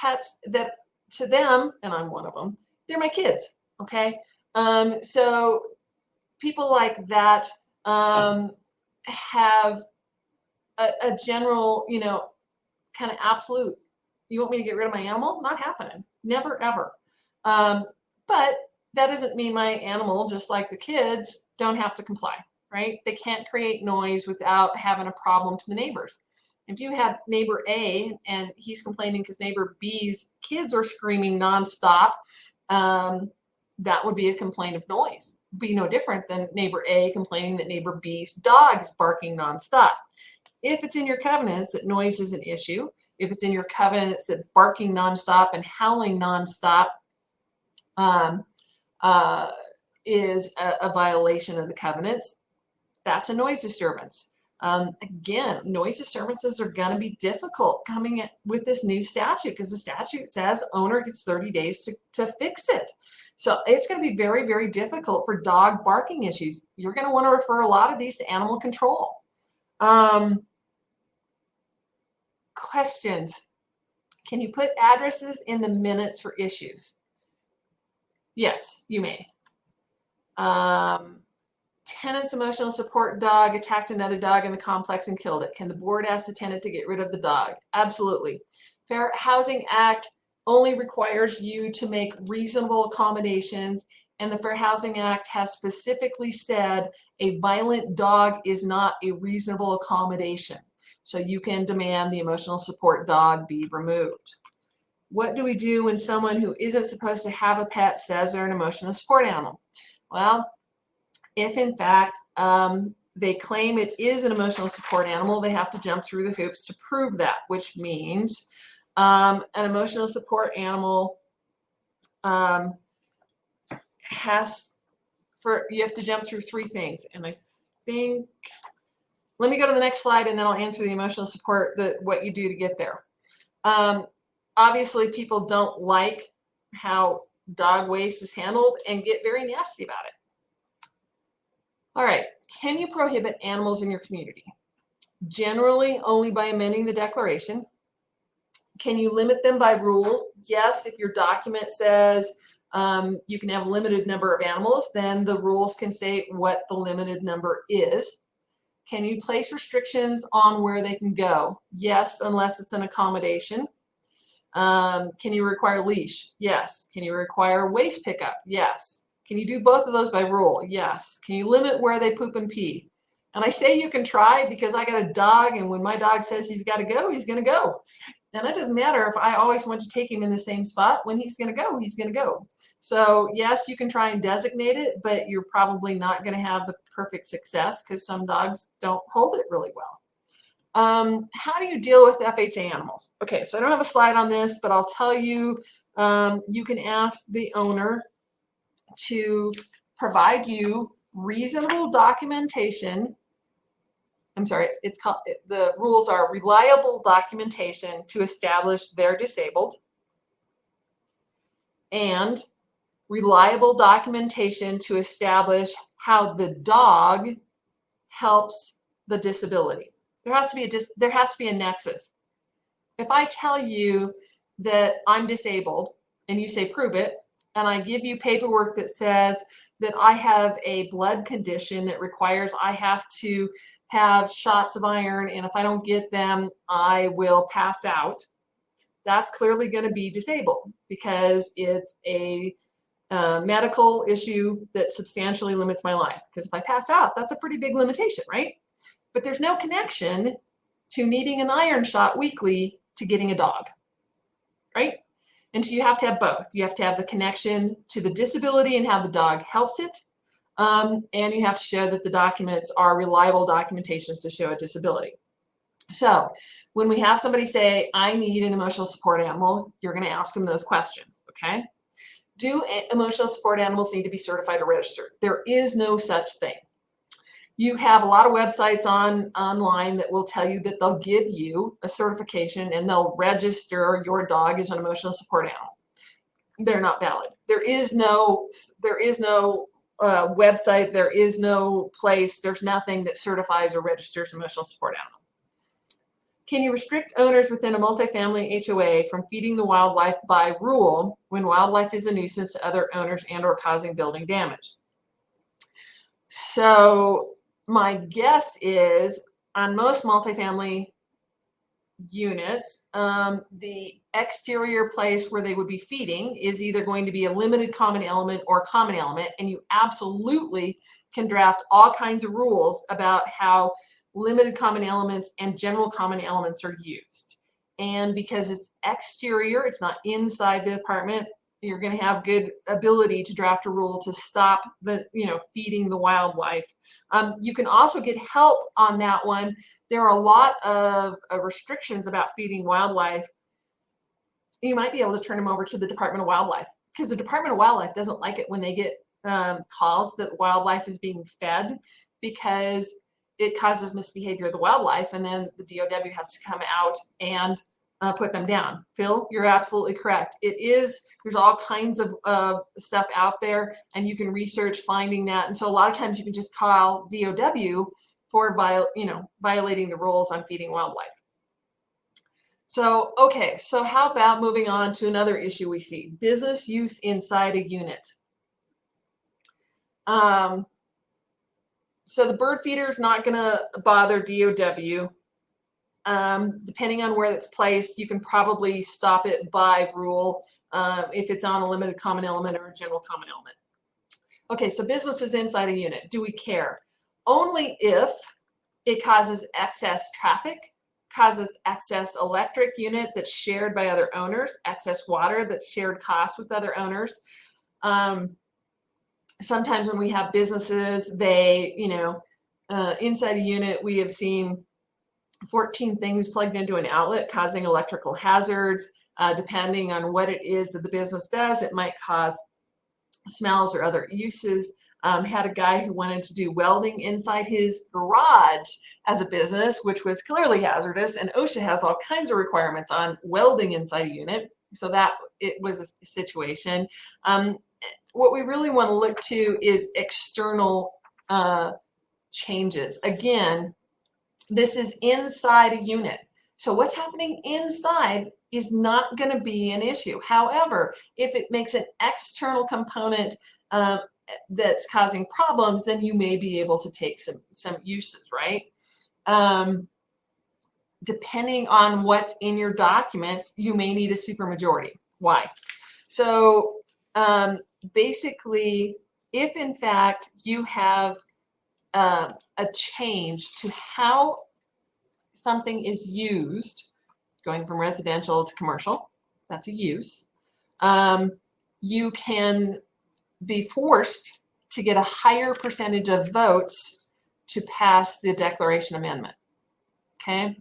pets that to them, and I'm one of them, they're my kids, okay? So people like that have a general, kind of absolute, you want me to get rid of my animal? Not happening. Never, ever. But that doesn't mean my animal, just like the kids, don't have to comply, right? They can't create noise without having a problem to the neighbors. If you had neighbor A and he's complaining because neighbor B's kids are screaming nonstop, that would be a complaint of noise. Be no different than neighbor A complaining that neighbor B's dog is barking nonstop. If it's in your covenants that noise is an issue, if it's in your covenants that barking nonstop and howling nonstop is a violation of the covenants, that's a noise disturbance. Again, noise disturbances are going to be difficult coming in with this new statute because the statute says owner gets 30 days to fix it. So it's going to be very, very difficult for dog barking issues. You're going to want to refer a lot of these to animal control. Questions. Can you put addresses in the minutes for issues? Yes, you may. Tenant's emotional support dog attacked another dog in the complex and killed it. Can the board ask the tenant to get rid of the dog? Absolutely. Fair Housing Act only requires you to make reasonable accommodations, and the Fair Housing Act has specifically said a violent dog is not a reasonable accommodation. So you can demand the emotional support dog be removed. What do we do when someone who isn't supposed to have a pet says they're an emotional support animal? Well, if in fact they claim it is an emotional support animal, they have to jump through the hoops to prove that, which means an emotional support animal you have to jump through three things. And I think, let me go to the next slide and then I'll answer the emotional support, what you do to get there. Obviously, people don't like how dog waste is handled and get very nasty about it. All right, can you prohibit animals in your community? Generally, only by amending the declaration. Can you limit them by rules? Yes, if your document says you can have a limited number of animals, then the rules can state what the limited number is. Can you place restrictions on where they can go? Yes, unless it's an accommodation. Can you require leash? Yes. Can you require waste pickup? Yes. Can you do both of those by rule? Yes. Can you limit where they poop and pee? And I say you can try because I got a dog, and when my dog says he's got to go, he's going to go. And it doesn't matter if I always want to take him in the same spot. When he's going to go, he's going to go. So yes, you can try and designate it, but you're probably not going to have the perfect success because some dogs don't hold it really well. How do you deal with FHA animals? Okay, so I don't have a slide on this, but I'll tell you, you can ask the owner to provide you reasonable documentation. I'm sorry, it's called, the rules are reliable documentation to establish they're disabled and reliable documentation to establish how the dog helps the disability. There has to be a nexus. If I tell you that I'm disabled and you say prove it, and I give you paperwork that says that I have a blood condition that requires I have to have shots of iron, and if I don't get them, I will pass out, that's clearly going to be disabled because it's a medical issue that substantially limits my life. Because if I pass out, that's a pretty big limitation, right? But there's no connection to needing an iron shot weekly to getting a dog, right? And so you have to have both. You have to have the connection to the disability and how the dog helps it. And you have to show that the documents are reliable documentations to show a disability. So when we have somebody say, I need an emotional support animal, you're going to ask them those questions, okay? Do emotional support animals need to be certified or registered? There is no such thing. You have a lot of websites online that will tell you that they'll give you a certification and they'll register your dog as an emotional support animal. They're not valid. There is no website, there is no place, there's nothing that certifies or registers emotional support animal. Can you restrict owners within a multifamily HOA from feeding the wildlife by rule when wildlife is a nuisance to other owners and or causing building damage? So my guess is on most multifamily units, the exterior place where they would be feeding is either going to be a limited common element or common element, and you absolutely can draft all kinds of rules about how limited common elements and general common elements are used. And because it's exterior, it's not inside the apartment, you're going to have good ability to draft a rule to stop the, feeding the wildlife. You can also get help on that one. There are a lot of restrictions about feeding wildlife. You might be able to turn them over to the Department of Wildlife, because the Department of Wildlife doesn't like it when they get calls that wildlife is being fed, because it causes misbehavior of the wildlife, and then the DOW has to come out and put them down. Phil, you're absolutely correct. There's all kinds of stuff out there, and you can research finding that. And so a lot of times you can just call DOW for violating the rules on feeding wildlife. So, okay, so how about moving on to another issue we see, business use inside a unit. So the bird feeder is not going to bother DOW. Depending on where it's placed, you can probably stop it by rule if it's on a limited common element or a general common element. Okay, so businesses inside a unit. Do we care? Only if it causes excess traffic, causes excess electric unit that's shared by other owners, excess water that's shared costs with other owners. Sometimes when we have businesses, they, inside a unit, we have seen 14 things plugged into an outlet causing electrical hazards. Depending on what it is that the business does, it might cause smells or other uses. Had a guy who wanted to do welding inside his garage as a business, which was clearly hazardous, and OSHA has all kinds of requirements on welding inside a unit. So that it was a situation. What we really want to look to is external changes. Again, this is inside a unit. So what's happening inside is not going to be an issue. However, if it makes an external component that's causing problems, then you may be able to take some uses, right? Depending on what's in your documents, you may need a supermajority. Why? So basically, if in fact you have a change to how something is used, going from residential to commercial, that's a use, you can be forced to get a higher percentage of votes to pass the declaration amendment. Okay,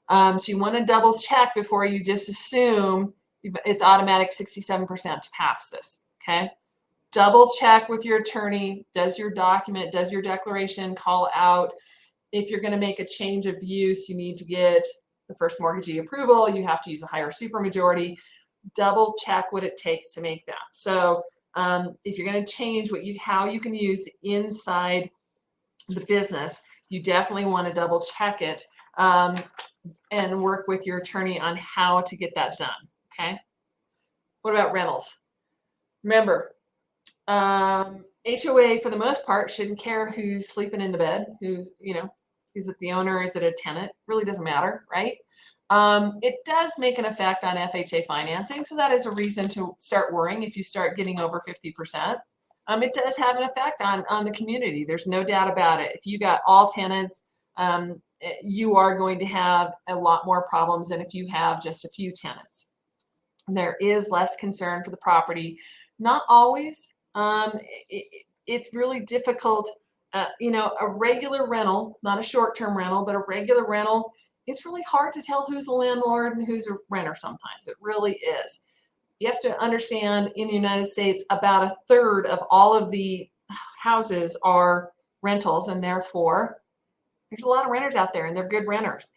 so you want to double check before you just assume it's automatic 67% to pass this. Okay, double check with your attorney. Does your document, does your declaration call out if you're going to make a change of use? You need to get the first mortgagee approval. You have to use a higher supermajority. Double check what it takes to make that. So If you're going to change how you can use inside the business, you definitely want to double check it and work with your attorney on how to get that done. Okay. What about rentals? Remember, HOA for the most part shouldn't care who's sleeping in the bed, who's, is it the owner, is it a tenant? Really doesn't matter, right? It does make an effect on FHA financing, so that is a reason to start worrying if you start getting over 50%. It does have an effect on the community. There's no doubt about it. If you got all tenants, you are going to have a lot more problems than if you have just a few tenants. There is less concern for the property. Not always. It's really difficult. A regular rental, not a short-term rental, but a regular rental, it's really hard to tell who's a landlord and who's a renter sometimes. It really is. You have to understand, in the United States, about a third of all of the houses are rentals, and therefore there's a lot of renters out there, and they're good renters.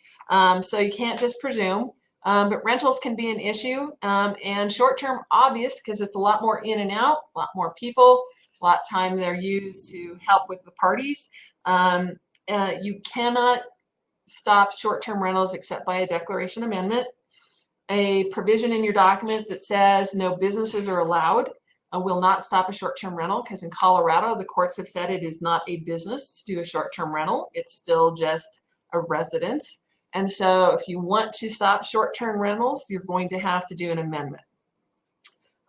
So you can't just presume. But rentals can be an issue, and short-term, obvious, because it's a lot more in and out, a lot more people, a lot of time they're used to help with the parties. You cannot stop short-term rentals except by a declaration amendment. A provision in your document that says no businesses are allowed will not stop a short-term rental, because in Colorado, the courts have said it is not a business to do a short-term rental. It's still just a residence. And so if you want to stop short-term rentals, you're going to have to do an amendment.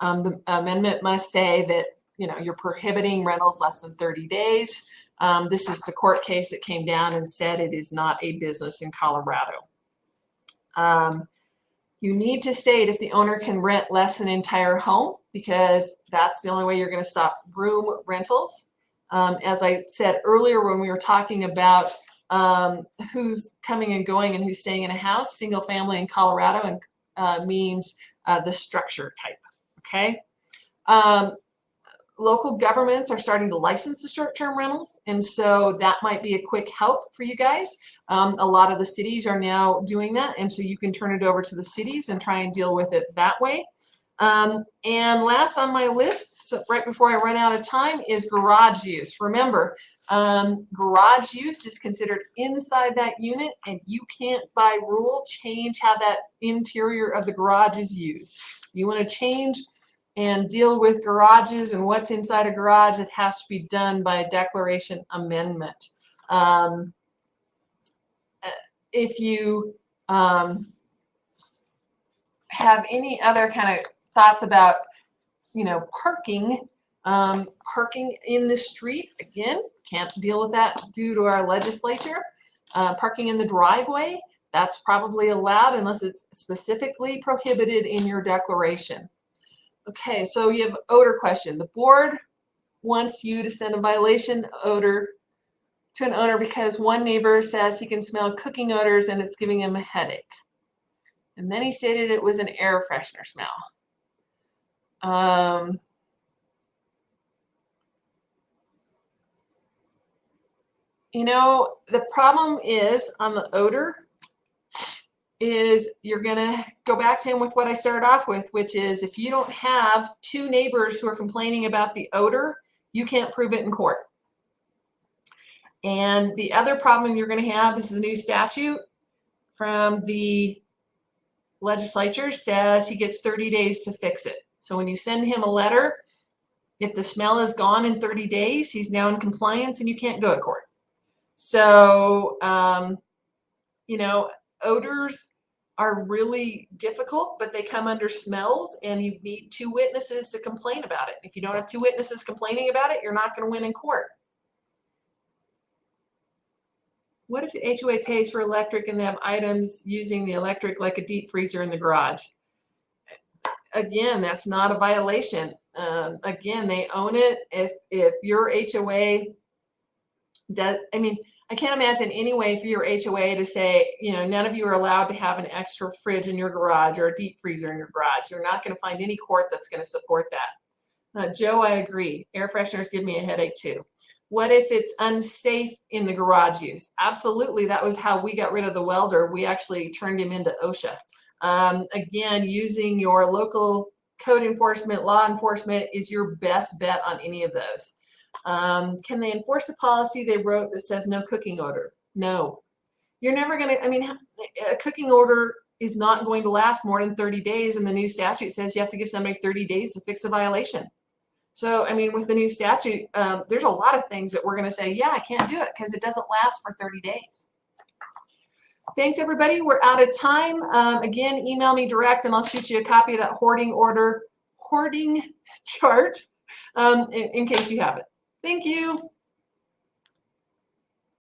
The amendment must say that, you're prohibiting rentals less than 30 days. This is the court case that came down and said it is not a business in Colorado. You need to state if the owner can rent less than an entire home, because that's the only way you're going to stop room rentals. As I said earlier when we were talking about who's coming and going and who's staying in a house, single family in Colorado means the structure type. Okay. Local governments are starting to license the short-term rentals, and so that might be a quick help for you guys. A lot of the cities are now doing that, and so you can turn it over to the cities and try and deal with it that way. And last on my list, so right before I run out of time, is garage use. Remember, garage use is considered inside that unit, and you can't, by rule, change how that interior of the garage is used. You want to change and deal with garages and what's inside a garage, it has to be done by a declaration amendment. If you have any other kind of thoughts about, parking in the street, again, can't deal with that due to our legislature. Parking in the driveway, that's probably allowed unless it's specifically prohibited in your declaration. Okay, so you have odor question. The board wants you to send a violation odor to an owner because one neighbor says he can smell cooking odors and it's giving him a headache. And then he stated it was an air freshener smell. The problem is on the odor is you're going to go back to him with what I started off with, which is if you don't have two neighbors who are complaining about the odor, you can't prove it in court. And the other problem you're going to have, this is a new statute from the legislature, says he gets 30 days to fix it. So when you send him a letter, if the smell is gone in 30 days, he's now in compliance and you can't go to court. So, odors are really difficult, but they come under smells, and you need two witnesses to complain about it. If you don't have two witnesses complaining about it, you're not going to win in court. What if the HOA pays for electric and they have items using the electric like a deep freezer in the garage? Again, that's not a violation. Again, they own it. If your HOA does, I can't imagine any way for your HOA to say, none of you are allowed to have an extra fridge in your garage or a deep freezer in your garage. You're not going to find any court that's going to support that. Joe, I agree. Air fresheners give me a headache too. What if it's unsafe in the garage use? Absolutely. That was how we got rid of the welder. We actually turned him into OSHA. Again, using your local code enforcement, law enforcement is your best bet on any of those. Can they enforce a policy they wrote that says no cooking odor? No. You're never going to, I mean, a cooking odor is not going to last more than 30 days, and the new statute says you have to give somebody 30 days to fix a violation. So, I mean, with the new statute, there's a lot of things that we're going to say, yeah, I can't do it because it doesn't last for 30 days. Thanks, everybody. We're out of time. Again, email me direct, and I'll shoot you a copy of that hoarding chart in case you have it. Thank you.